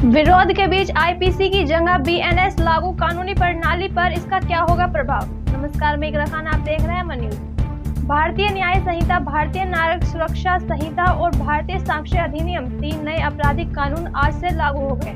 विरोध के बीच आईपीसी की जगह बीएनएस लागू कानूनी प्रणाली पर इसका क्या होगा प्रभाव। नमस्कार, मैं इकरा खान, आप देख रहे हैं मन न्यूज। भारतीय न्याय संहिता, भारतीय नागरिक सुरक्षा संहिता और भारतीय साक्ष्य अधिनियम 3 नए आपराधिक कानून आज से लागू हो गए।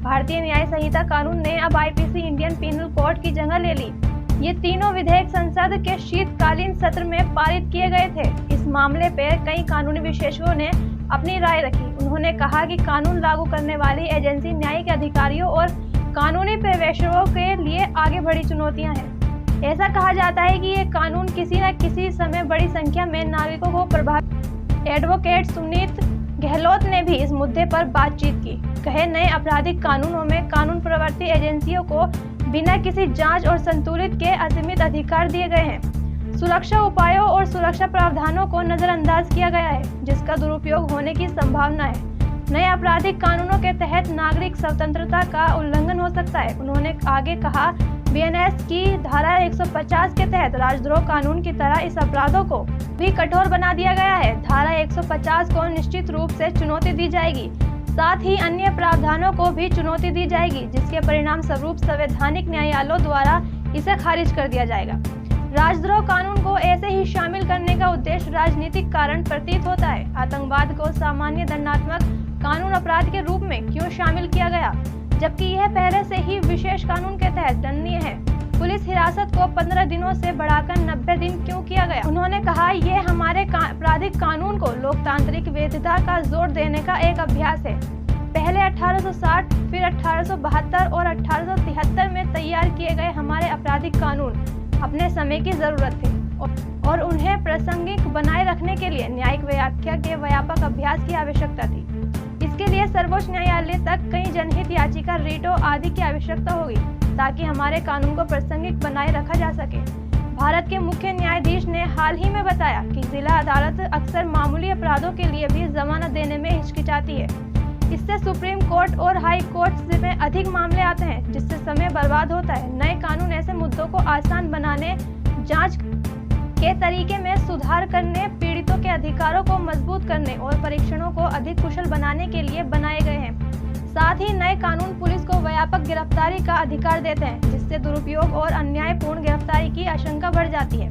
भारतीय न्याय संहिता कानून ने अब आईपीसी इंडियन पीनल कोड की जगह ले ली। ये तीनों विधेयक संसद के शीतकालीन सत्र में पारित किए गए थे। इस मामले पर कई कानूनी विशेषज्ञों ने अपनी राय रखी। उन्होंने कहा कि कानून लागू करने वाली एजेंसी न्यायिक अधिकारियों और कानूनी पेशेवरों के लिए आगे बड़ी चुनौतियां हैं। ऐसा कहा जाता है कि ये कानून किसी न किसी समय बड़ी संख्या में नागरिकों को प्रभावित। एडवोकेट सुनीत गहलोत ने भी इस मुद्दे पर बातचीत की। कहे, नए आपराधिक कानूनों में कानून प्रवर्ती एजेंसियों को बिना किसी जांच और संतुलित के असीमित अधिकार दिए गए हैं। सुरक्षा उपायों और सुरक्षा प्रावधानों को नजरअंदाज किया गया है, जिसका दुरुपयोग होने की संभावना है। नए आपराधिक कानूनों के तहत नागरिक स्वतंत्रता का उल्लंघन हो सकता है। उन्होंने आगे कहा, बीएनएस की धारा 150 के तहत राजद्रोह कानून की तरह इस अपराधों को भी कठोर बना दिया गया है। धारा 150 को निश्चित रूप से चुनौती दी जाएगी, साथ ही अन्य प्रावधानों को भी चुनौती दी जाएगी, जिसके परिणाम स्वरूप संवैधानिक न्यायालयों द्वारा इसे खारिज कर दिया जाएगा। राजद्रोह कानून को ऐसे ही शामिल करने का उद्देश्य राजनीतिक कारण प्रतीत होता है। आतंकवाद को सामान्य दंडात्मक कानून अपराध के रूप में क्यों शामिल किया गया, जबकि यह पहले से ही विशेष कानून के तहत दंडनीय है। पुलिस हिरासत को 15 दिनों से बढ़ाकर 90 दिन क्यों किया गया। उन्होंने कहा, यह हमारे आपराधिक कानून को लोकतांत्रिक वैधता का जोर देने का एक अभ्यास है। पहले 1860, फिर 1872 और 1873 में तैयार किए गए हमारे आपराधिक कानून अपने समय की जरूरत थी और उन्हें प्रासंगिक बनाए रखने के लिए न्यायिक व्याख्या के व्यापक अभ्यास की आवश्यकता थी। इसके लिए सर्वोच्च न्यायालय तक कई जनहित याचिका, रीटों आदि की आवश्यकता होगी, ताकि हमारे कानून को प्रासंगिक बनाए रखा जा सके। भारत के मुख्य न्यायाधीश ने हाल ही में बताया कि जिला अदालत अक्सर मामूली अपराधों के लिए भी जमानत देने में हिचकिचाती है। इससे सुप्रीम कोर्ट और हाई कोर्ट में अधिक मामले आते हैं, जिससे समय बर्बाद होता है। नए कानून ऐसे मुद्दों को आसान बनाने, जांच के तरीके में सुधार करने, पीड़ितों के अधिकारों को मजबूत करने और परीक्षणों को अधिक कुशल बनाने के लिए बनाए गए हैं। साथ ही नए कानून पुलिस को व्यापक गिरफ्तारी का अधिकार देते हैं, जिससे दुरुपयोग और अन्यायपूर्ण गिरफ्तारी की आशंका बढ़ जाती है।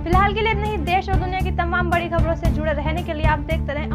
फिलहाल के लिए इतना ही। देश और दुनिया की तमाम बड़ी खबरों से जुड़े रहने के लिए आप देखते रहें